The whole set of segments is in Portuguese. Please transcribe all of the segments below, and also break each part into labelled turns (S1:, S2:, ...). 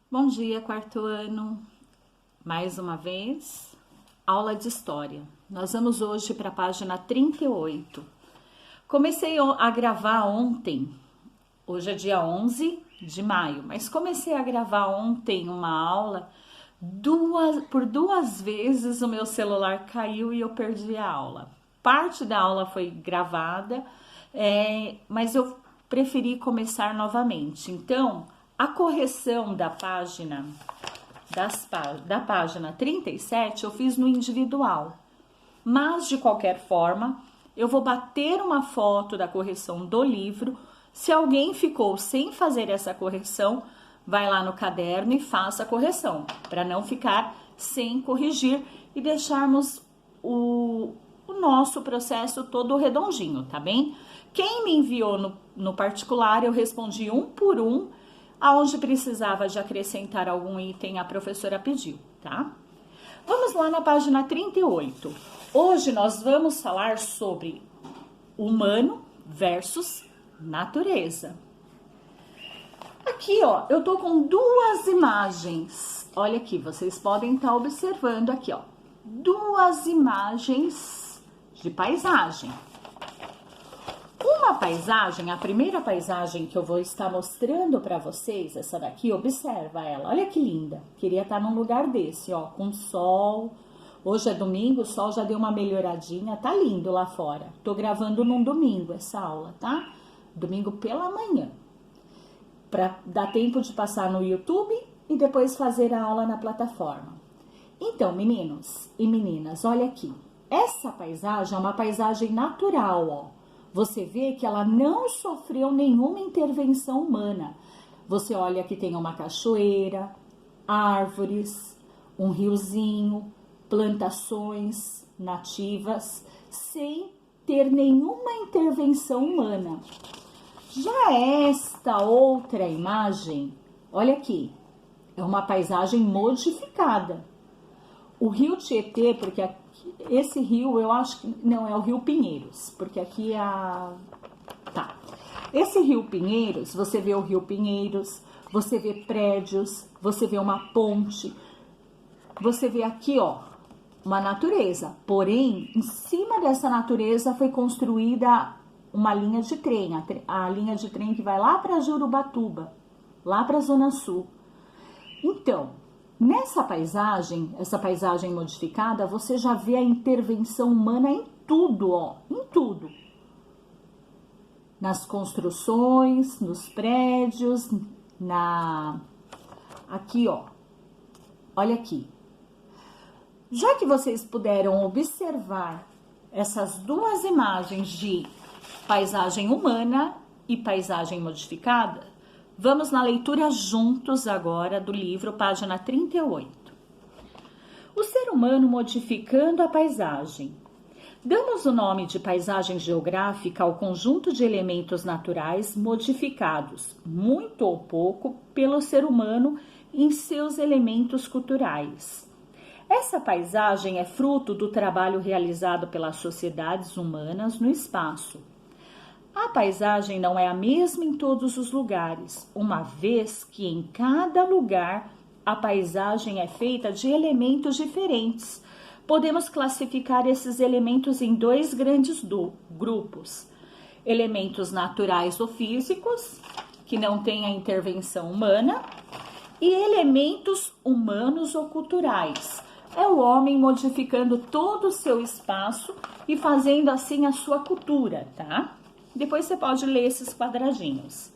S1: Bom dia, quarto ano. Mais uma vez, aula de história. Nós vamos hoje para a página 38. Comecei a gravar ontem, hoje é dia 11 de maio, mas comecei a gravar ontem uma aula, por duas vezes o meu celular caiu e eu perdi a aula. Parte da aula foi gravada, mas eu preferi começar novamente. Então, a correção da página da página 37 eu fiz no individual, mas de qualquer forma eu vou bater uma foto da correção do livro. Se alguém ficou sem fazer essa correção, vai lá no caderno e faça a correção, para não ficar sem corrigir e deixarmos o nosso processo todo redondinho, tá bem? Quem me enviou no particular, eu respondi um por um. Aonde precisava de acrescentar algum item, a professora pediu, tá? Vamos lá na página 38. Hoje nós vamos falar sobre humano versus natureza. Aqui, ó, eu tô com duas imagens. Olha aqui, vocês podem estar observando aqui, ó. Duas imagens de paisagem. Uma paisagem, a primeira paisagem que eu vou estar mostrando para vocês, essa daqui, observa ela, olha que linda. Queria estar num lugar desse, ó, com sol. Hoje é domingo, o sol já deu uma melhoradinha, tá lindo lá fora. Tô gravando num domingo essa aula, tá? Domingo pela manhã. Para dar tempo de passar no YouTube e depois fazer a aula na plataforma. Então, meninos e meninas, olha aqui. Essa paisagem é uma paisagem natural, ó. Você vê que ela não sofreu nenhuma intervenção humana. Você olha que tem uma cachoeira, árvores, um riozinho, plantações nativas, sem ter nenhuma intervenção humana. Já esta outra imagem, olha aqui, é uma paisagem modificada. O rio Tietê, porque esse rio, eu acho que não é o rio Pinheiros, porque aqui é tá. Esse rio Pinheiros, você vê o rio Pinheiros, você vê prédios, você vê uma ponte, você vê aqui, ó, uma natureza. Porém, em cima dessa natureza foi construída uma linha de trem, a linha de trem que vai lá para Jurubatuba, lá para a Zona Sul. Então, nessa paisagem, essa paisagem modificada, você já vê a intervenção humana em tudo, ó, em tudo. Nas construções, nos prédios, aqui, ó. Olha aqui. Já que vocês puderam observar essas duas imagens de paisagem humana e paisagem modificada, vamos na leitura juntos agora do livro, página 38. O ser humano modificando a paisagem. Damos o nome de paisagem geográfica ao conjunto de elementos naturais modificados, muito ou pouco, pelo ser humano em seus elementos culturais. Essa paisagem é fruto do trabalho realizado pelas sociedades humanas no espaço. A paisagem não é a mesma em todos os lugares, uma vez que em cada lugar a paisagem é feita de elementos diferentes. Podemos classificar esses elementos em dois grandes grupos: elementos naturais ou físicos, que não têm a intervenção humana, e elementos humanos ou culturais. É o homem modificando todo o seu espaço e fazendo assim a sua cultura, tá? Depois você pode ler esses quadradinhos.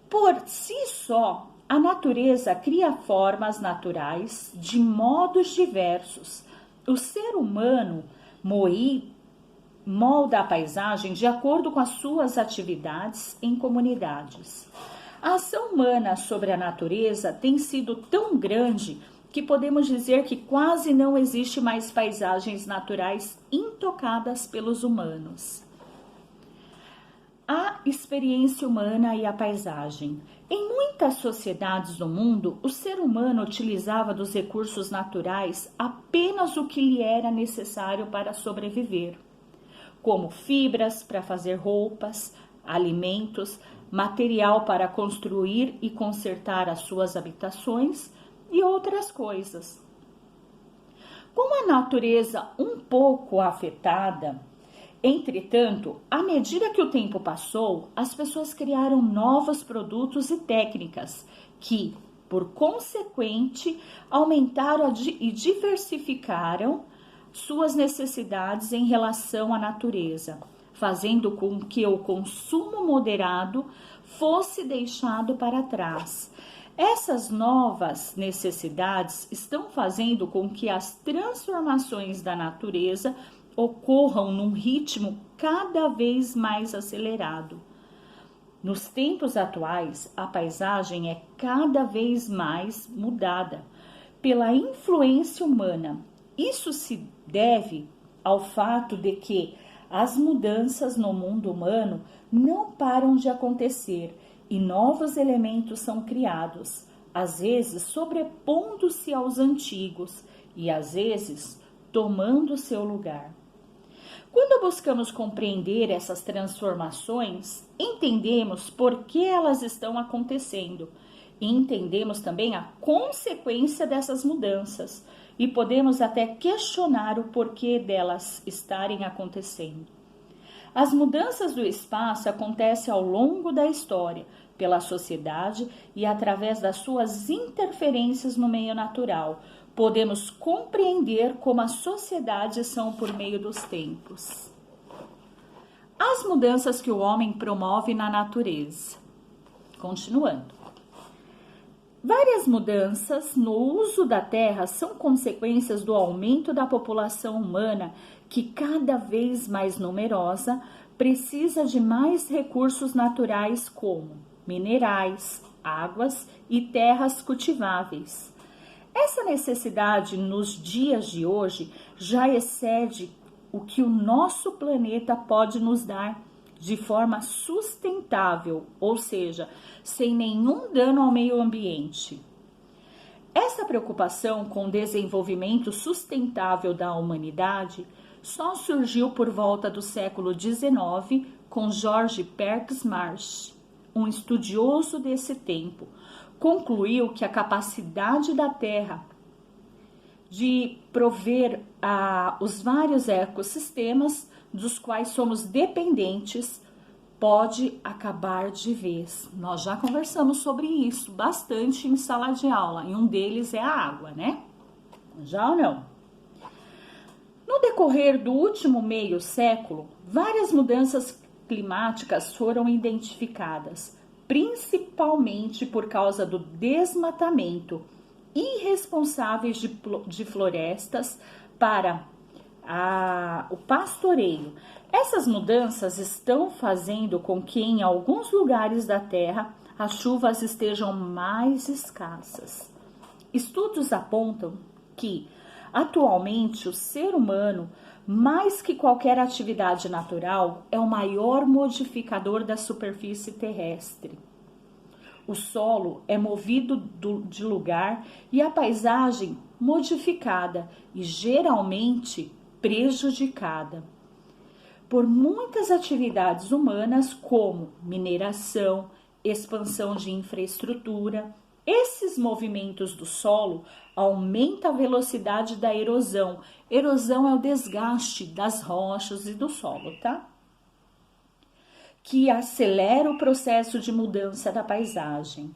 S1: Por si só, a natureza cria formas naturais de modos diversos. O ser humano molda a paisagem de acordo com as suas atividades em comunidades. A ação humana sobre a natureza tem sido tão grande que podemos dizer que quase não existe mais paisagens naturais intocadas pelos humanos. A experiência humana e a paisagem. Em muitas sociedades do mundo, o ser humano utilizava dos recursos naturais apenas o que lhe era necessário para sobreviver, como fibras para fazer roupas, alimentos, material para construir e consertar as suas habitações e outras coisas. Com a natureza um pouco afetada, entretanto, à medida que o tempo passou, as pessoas criaram novos produtos e técnicas que, por consequente, aumentaram e diversificaram suas necessidades em relação à natureza, fazendo com que o consumo moderado fosse deixado para trás. Essas novas necessidades estão fazendo com que as transformações da natureza ocorram num ritmo cada vez mais acelerado. Nos tempos atuais, a paisagem é cada vez mais mudada pela influência humana. Isso se deve ao fato de que as mudanças no mundo humano não param de acontecer e novos elementos são criados, às vezes sobrepondo-se aos antigos e às vezes tomando seu lugar. Quando buscamos compreender essas transformações, entendemos por que elas estão acontecendo e entendemos também a consequência dessas mudanças e podemos até questionar o porquê delas estarem acontecendo. As mudanças do espaço acontecem ao longo da história, pela sociedade e através das suas interferências no meio natural. Podemos compreender como as sociedades são por meio dos tempos. As mudanças que o homem promove na natureza. Continuando. Várias mudanças no uso da terra são consequências do aumento da população humana, que cada vez mais numerosa precisa de mais recursos naturais como minerais, águas e terras cultiváveis. Essa necessidade nos dias de hoje já excede o que o nosso planeta pode nos dar de forma sustentável, ou seja, sem nenhum dano ao meio ambiente. Essa preocupação com o desenvolvimento sustentável da humanidade só surgiu por volta do século XIX com George Perkins Marsh, um estudioso desse tempo. Concluiu que a capacidade da Terra de prover os vários ecossistemas dos quais somos dependentes pode acabar de vez. Nós já conversamos sobre isso bastante em sala de aula, e um deles é a água, né? Já ou não? No decorrer do último meio século, várias mudanças climáticas foram identificadas, principalmente por causa do desmatamento irresponsáveis de florestas para o pastoreio. Essas mudanças estão fazendo com que em alguns lugares da Terra as chuvas estejam mais escassas. Estudos apontam que, atualmente, o ser humano, mais que qualquer atividade natural, é o maior modificador da superfície terrestre. O solo é movido de lugar e a paisagem modificada e geralmente prejudicada por muitas atividades humanas como mineração, expansão de infraestrutura. Esses movimentos do solo aumentam a velocidade da erosão. Erosão é o desgaste das rochas e do solo, tá? Que acelera o processo de mudança da paisagem.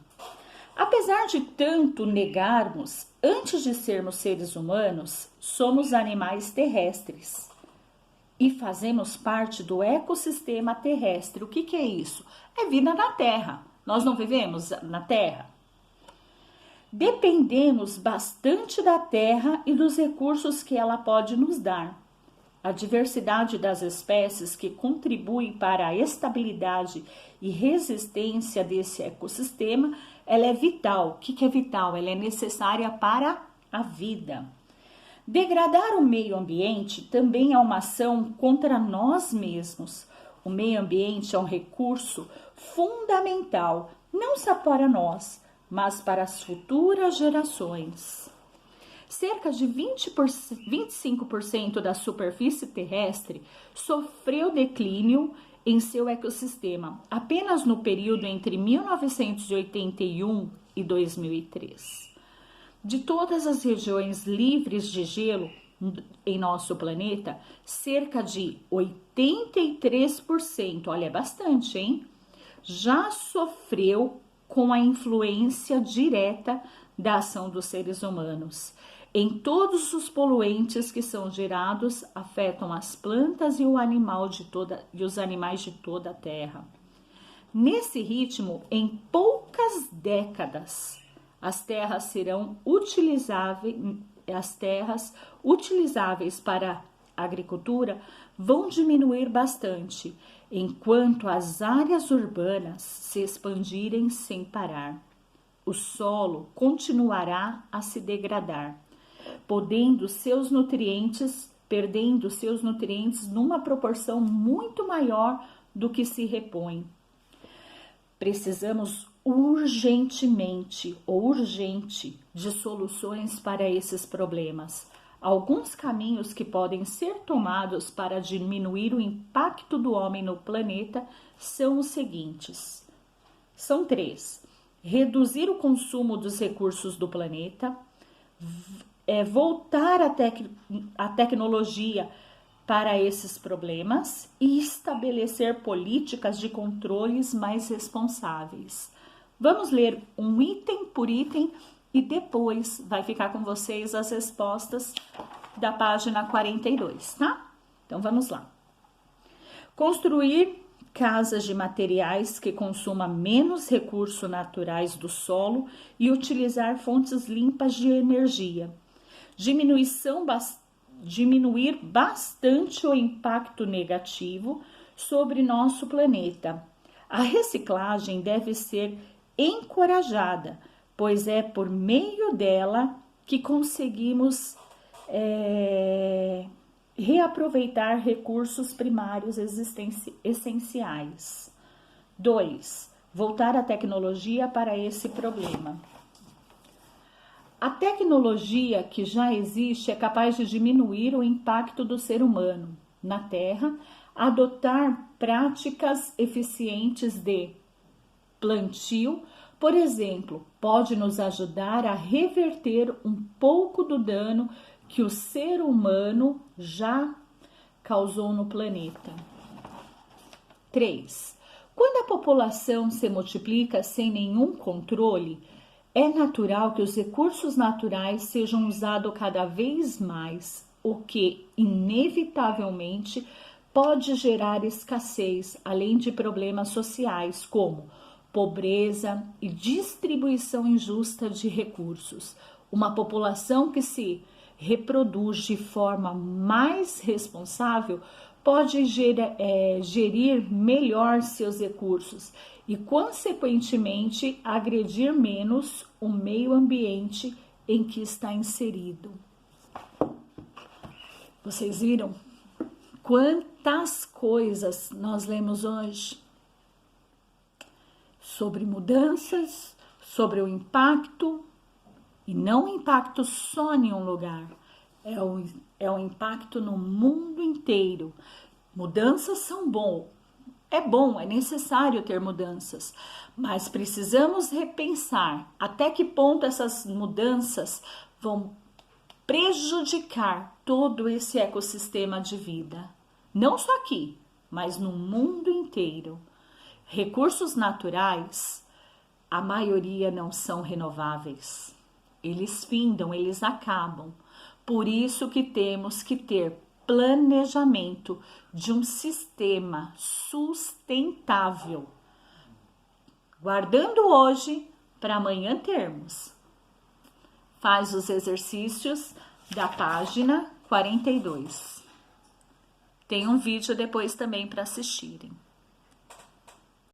S1: Apesar de tanto negarmos, antes de sermos seres humanos, somos animais terrestres e fazemos parte do ecossistema terrestre. O que é isso? É vida na Terra. Nós não vivemos na Terra? Dependemos bastante da Terra e dos recursos que ela pode nos dar. A diversidade das espécies que contribuem para a estabilidade e resistência desse ecossistema, ela é vital. O que é vital? Ela é necessária para a vida. Degradar o meio ambiente também é uma ação contra nós mesmos. O meio ambiente é um recurso fundamental, não só para nós, mas para as futuras gerações. Cerca de 25% da superfície terrestre sofreu declínio em seu ecossistema, apenas no período entre 1981 e 2003. De todas as regiões livres de gelo em nosso planeta, cerca de 83%, olha, é bastante, hein? Já sofreu com a influência direta da ação dos seres humanos. Em todos os poluentes que são gerados, afetam as plantas e os animais de toda a Terra. Nesse ritmo, em poucas décadas, as terras utilizáveis para a agricultura vão diminuir bastante, enquanto as áreas urbanas se expandirem sem parar. O solo continuará a se degradar, perdendo seus nutrientes numa proporção muito maior do que se repõe. Precisamos urgente de soluções para esses problemas. Alguns caminhos que podem ser tomados para diminuir o impacto do homem no planeta são os seguintes. São 3. Reduzir o consumo dos recursos do planeta, voltar a tecnologia para esses problemas e estabelecer políticas de controles mais responsáveis. Vamos ler um item por item e depois vai ficar com vocês as respostas da página 42, tá? Então vamos lá. Construir casas de materiais que consumam menos recursos naturais do solo e utilizar fontes limpas de energia. Diminuir bastante o impacto negativo sobre nosso planeta. A reciclagem deve ser encorajada, pois é por meio dela que conseguimos reaproveitar recursos primários essenciais. 2. Voltar a tecnologia para esse problema. A tecnologia que já existe é capaz de diminuir o impacto do ser humano na Terra, adotar práticas eficientes de plantio, por exemplo, pode nos ajudar a reverter um pouco do dano que o ser humano já causou no planeta. 3. Quando a população se multiplica sem nenhum controle, é natural que os recursos naturais sejam usados cada vez mais, o que, inevitavelmente, pode gerar escassez, além de problemas sociais, como pobreza e distribuição injusta de recursos. Uma população que se reproduz de forma mais responsável pode gerir melhor seus recursos e, consequentemente, agredir menos o meio ambiente em que está inserido. Vocês viram quantas coisas nós lemos hoje sobre mudanças, sobre o impacto, e não o impacto só em um lugar, é o impacto no mundo inteiro. Mudanças são é necessário ter mudanças, mas precisamos repensar até que ponto essas mudanças vão prejudicar todo esse ecossistema de vida. Não só aqui, mas no mundo inteiro. Recursos naturais, a maioria não são renováveis. Eles findam, eles acabam. Por isso que temos que ter planejamento de um sistema sustentável, guardando hoje para amanhã termos. Faz os exercícios da página 42. Tem um vídeo depois também para assistirem.